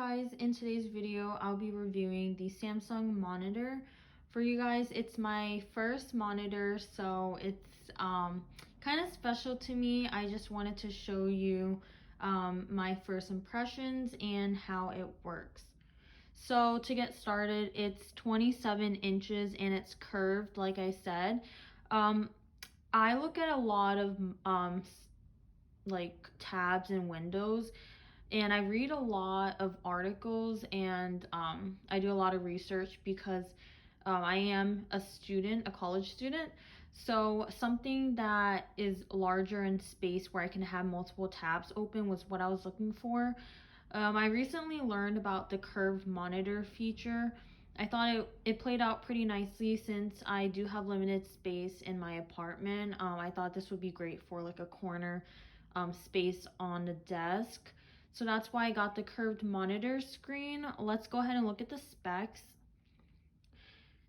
guys, in today's video I'll be reviewing the Samsung monitor for you guys. It's my first monitor, so it's kind of special to me. I just wanted to show you my first impressions and how it works. So to get started, it's 27 inches and it's curved, like I said. I look at a lot of like tabs and windows, and I read a lot of articles, and I do a lot of research because I am a student, a college student. So something that is larger in space where I can have multiple tabs open was what I was looking for. I recently learned about the curved monitor feature. I thought it played out pretty nicely since I do have limited space in my apartment. I thought this would be great for like a corner space on the desk. So that's why I got the curved monitor screen. Let's go ahead and look at the specs.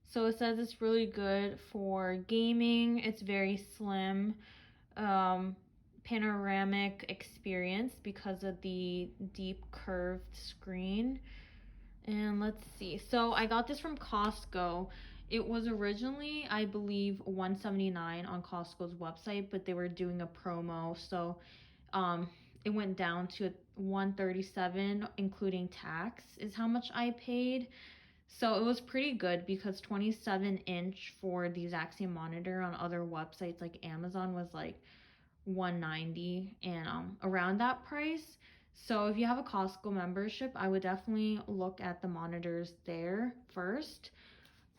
So it says it's really good for gaming. It's very slim, panoramic experience because of the deep curved screen. And let's see. So I got this from Costco. It was originally, I believe, $179 on Costco's website, but they were doing a promo, so it went down to $137, including tax, is how much I paid. So it was pretty good because 27-inch for the exact same monitor on other websites like Amazon was like $190 and around that price. So if you have a Costco membership, I would definitely look at the monitors there first.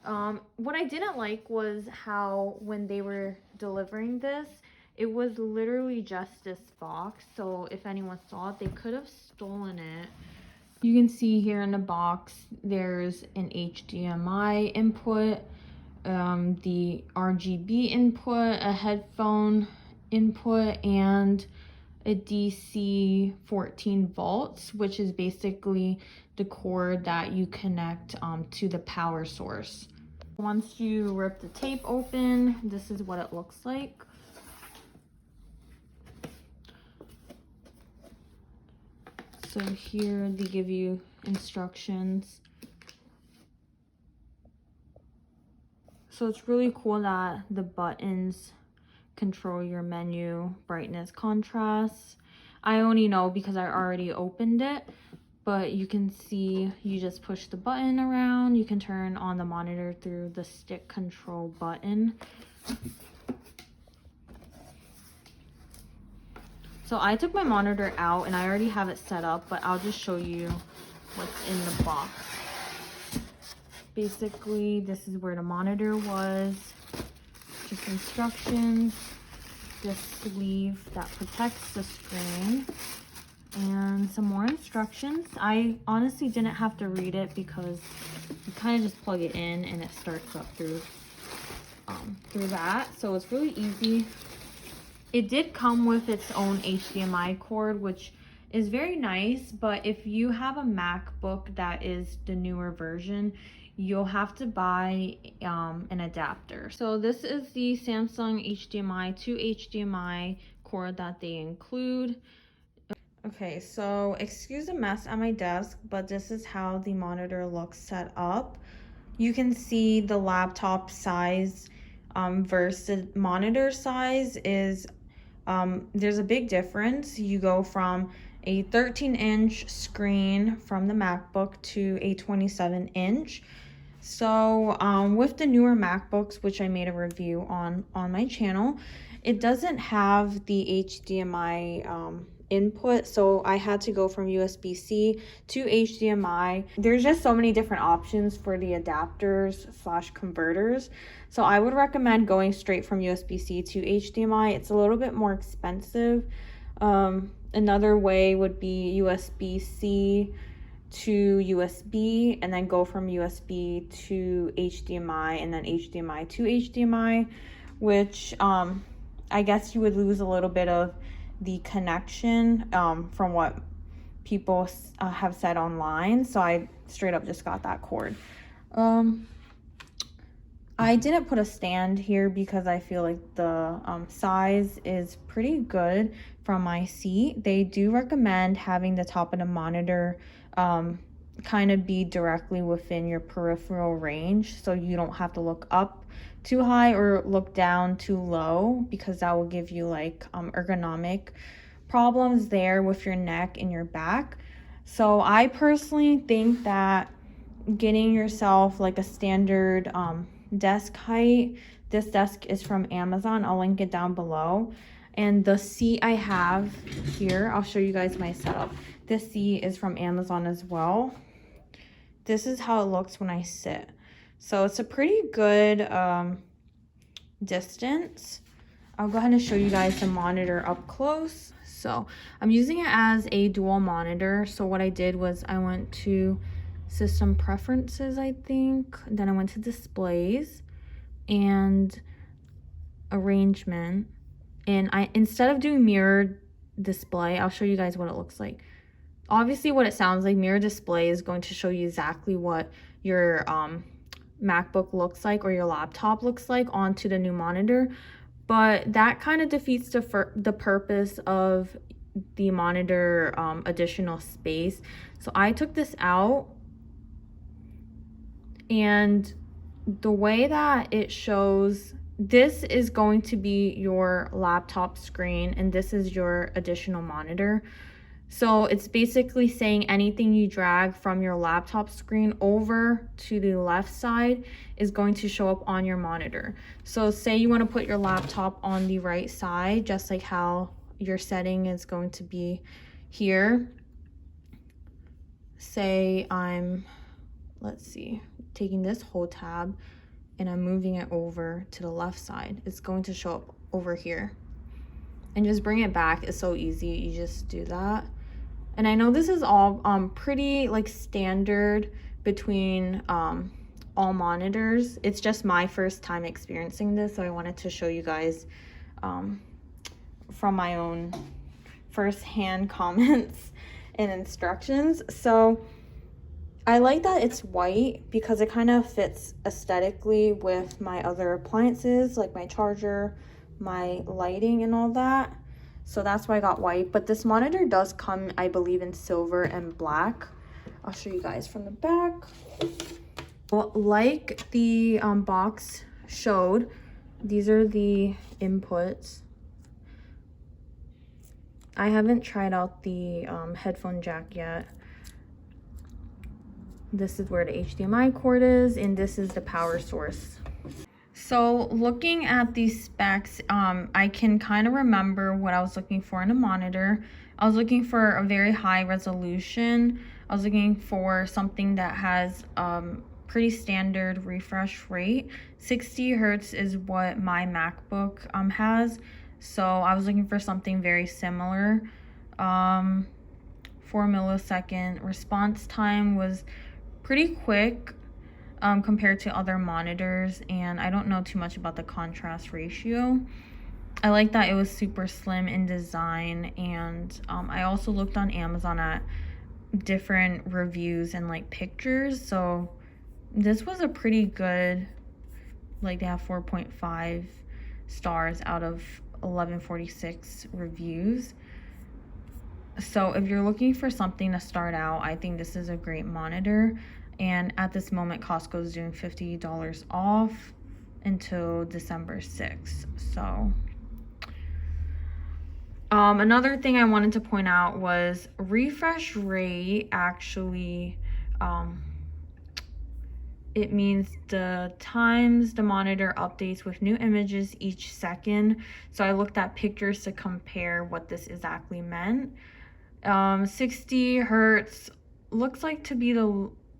What I didn't like was how when they were delivering this, it was literally just this box. So if anyone saw it, they could have stolen it. You can see here in the box, there's an HDMI input, the RGB input, a headphone input, and a DC 14 volts, which is basically the cord that you connect to the power source. Once you rip the tape open, this is what it looks like. So here they give you instructions. So it's really cool that the buttons control your menu, brightness, contrast. I only know because I already opened it, but you can see you just push the button around. You can turn on the monitor through the stick control button. So I took my monitor out and I already have it set up, but I'll just show you what's in the box. Basically, this is where the monitor was, just instructions, this sleeve that protects the screen, and some more instructions. I honestly didn't have to read it because you kind of just plug it in and it starts up through that. So it's really easy. It did come with its own HDMI cord, which is very nice, but if you have a MacBook that is the newer version, you'll have to buy an adapter. So this is the Samsung HDMI to HDMI cord that they include. Okay, so excuse the mess at my desk, but this is how the monitor looks set up. You can see the laptop size versus monitor size is there's a big difference. You go from a 13-inch screen from the MacBook to a 27-inch. So with the newer MacBooks, which I made a review on my channel, it doesn't have the HDMI input, so I had to go from USB-C to HDMI. There's just so many different options for the adapters slash converters, so I would recommend going straight from USB-C to HDMI. It's a little bit more expensive. Another way would be USB-C to USB and then go from USB to HDMI and then HDMI to HDMI, which I guess you would lose a little bit of the connection from what people have said online, so I straight up just got that cord. I didn't put a stand here because I feel like the size is pretty good from my seat. They do recommend having the top of the monitor kind of be directly within your peripheral range, so you don't have to look up too high or look down too low, because that will give you like ergonomic problems there with your neck and your back. So I personally think that getting yourself like a standard desk height. This desk is from Amazon. I'll link it down below. And the seat I have here, I'll show you guys my setup. This seat is from Amazon as well. This is how it looks when I sit. So it's a pretty good distance. I'll go ahead and show you guys the monitor up close. So I'm using it as a dual monitor. So what I did was I went to system preferences, I think. Then I went to displays and arrangement. And instead of doing mirrored display, I'll show you guys what it looks like. Obviously what it sounds like, mirror display is going to show you exactly what your MacBook looks like or your laptop looks like onto the new monitor. But that kind of defeats the purpose of the monitor additional space. So I took this out, and the way that it shows, this is going to be your laptop screen and this is your additional monitor. So it's basically saying anything you drag from your laptop screen over to the left side is going to show up on your monitor. So say you want to put your laptop on the right side, just like how your setting is going to be here. Say let's see, taking this whole tab and I'm moving it over to the left side. It's going to show up over here. And just bring it back. It's so easy. You just do that. And I know this is all pretty like standard between all monitors. It's just my first time experiencing this, so I wanted to show you guys from my own first-hand comments and instructions. So I like that it's white because it kind of fits aesthetically with my other appliances, like my charger, my lighting and all that. So that's why I got white. But this monitor does come, I believe, in silver and black. I'll show you guys from the back. Well, like the box showed, these are the inputs. I haven't tried out the headphone jack yet. This is where the HDMI cord is, and this is the power source. So looking at these specs, I can kind of remember what I was looking for in a monitor. I was looking for a very high resolution. I was looking for something that has pretty standard refresh rate. 60 hertz is what my MacBook has. So I was looking for something very similar. 4 millisecond response time was pretty quick compared to other monitors, and I don't know too much about the contrast ratio. I like that it was super slim in design, and I also looked on Amazon at different reviews and like pictures, so this was a pretty good, like they have 4.5 stars out of 1146 reviews. So if you're looking for something to start out, I think this is a great monitor. And at this moment, Costco is doing $50 off until December 6th. So another thing I wanted to point out was refresh rate. Actually, it means the times the monitor updates with new images each second. So I looked at pictures to compare what this exactly meant. 60 hertz looks like to be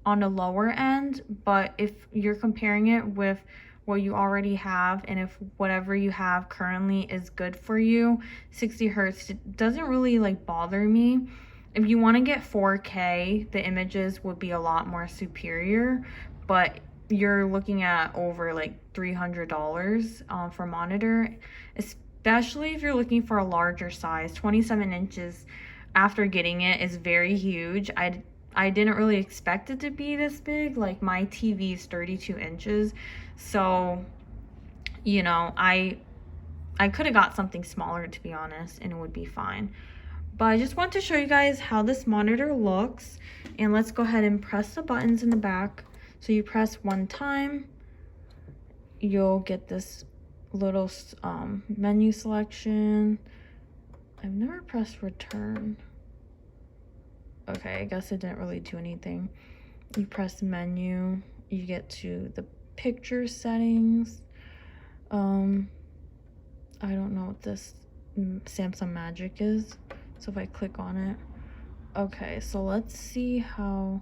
on the lower end, but if you're comparing it with what you already have, and if whatever you have currently is good for you, 60 hertz doesn't really like bother me. If you want to get 4K, the images would be a lot more superior, but you're looking at over like $300 for monitor, especially if you're looking for a larger size. 27 inches after getting it is very huge. I didn't really expect it to be this big. Like my TV is 32 inches. So, you know, I could have got something smaller, to be honest, and it would be fine. But I just want to show you guys how this monitor looks. And let's go ahead and press the buttons in the back. So you press one time, you'll get this little menu selection. I've never pressed return. Okay, I guess it didn't really do anything. You press menu, you get to the picture settings. I don't know what this Samsung Magic is. So if I click on it, okay, so let's see how,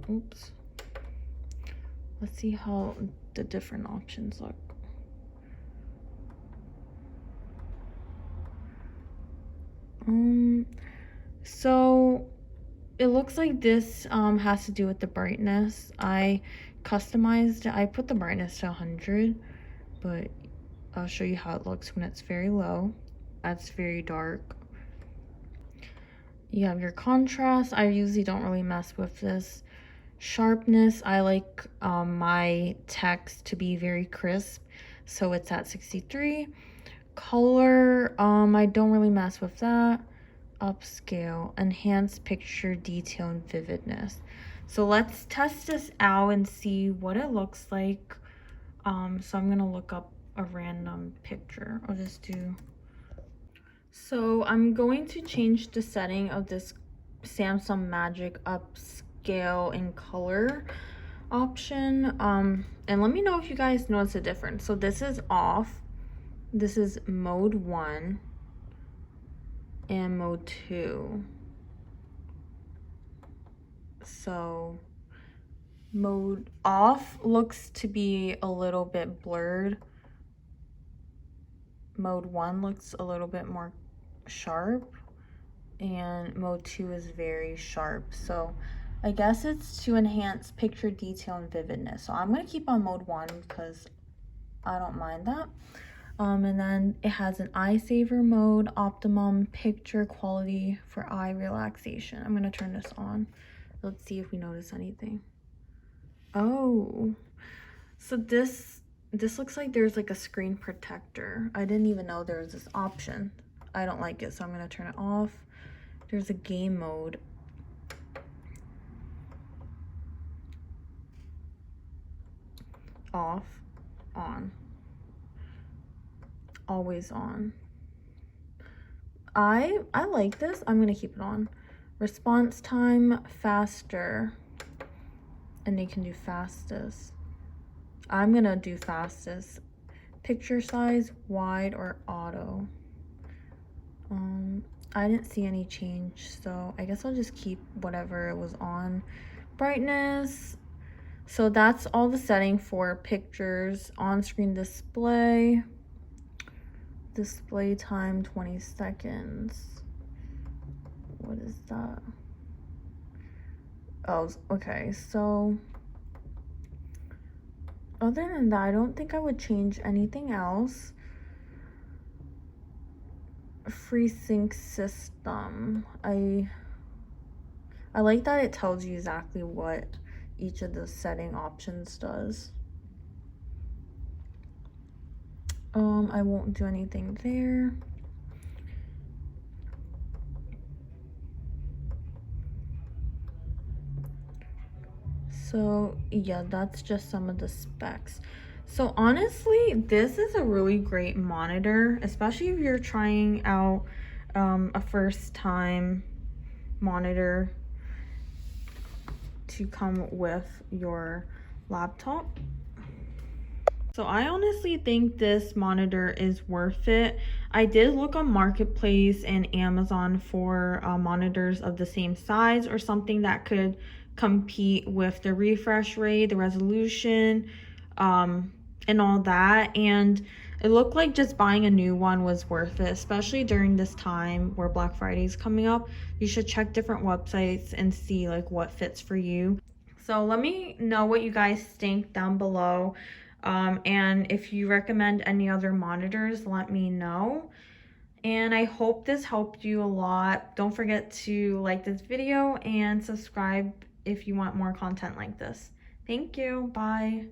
oops. Let's see how the different options look. So it looks like this has to do with the brightness. I customized it. I put the brightness to 100, but I'll show you how it looks when it's very low. That's very dark. You have your contrast. I usually don't really mess with this. Sharpness, I like my text to be very crisp, so it's at 63. Color, I don't really mess with that. Upscale, enhanced picture detail and vividness. So let's test this out and see what it looks like. So I'm gonna look up a random picture. I'll just do. So I'm going to change the setting of this Samsung Magic upscale in color option. And let me know if you guys notice a difference. So this is off. This is mode 1 and mode 2. So mode off looks to be a little bit blurred. Mode 1 looks a little bit more sharp, and mode 2 is very sharp. So I guess it's to enhance picture detail and vividness. So I'm going to keep on mode 1 because I don't mind that. And then it has an eye saver mode, optimum picture quality for eye relaxation. I'm going to turn this on. Let's see if we notice anything. Oh, so this looks like there's like a screen protector. I didn't even know there was this option. I don't like it, so I'm going to turn it off. There's a game mode. Off, on, always on. I like this. I'm going to keep it on. Response time, faster. And you can do fastest. I'm going to do fastest. Picture size, wide or auto. I didn't see any change, so I guess I'll just keep whatever it was on. Brightness. So that's all the setting for pictures. On-screen display. Display time 20 seconds. What is that? Oh, okay. So other than that, I don't think I would change anything else. FreeSync system. I like that it tells you exactly what each of the setting options does. I won't do anything there. So yeah, that's just some of the specs. So honestly, this is a really great monitor, especially if you're trying out a first time monitor to come with your laptop. So I honestly think this monitor is worth it. I did look on Marketplace and Amazon for monitors of the same size or something that could compete with the refresh rate, the resolution, and all that. And it looked like just buying a new one was worth it, especially during this time where Black Friday is coming up. You should check different websites and see like what fits for you. So let me know what you guys think down below. And if you recommend any other monitors, let me know. And I hope this helped you a lot. Don't forget to like this video and subscribe if you want more content like this. Thank you. Bye.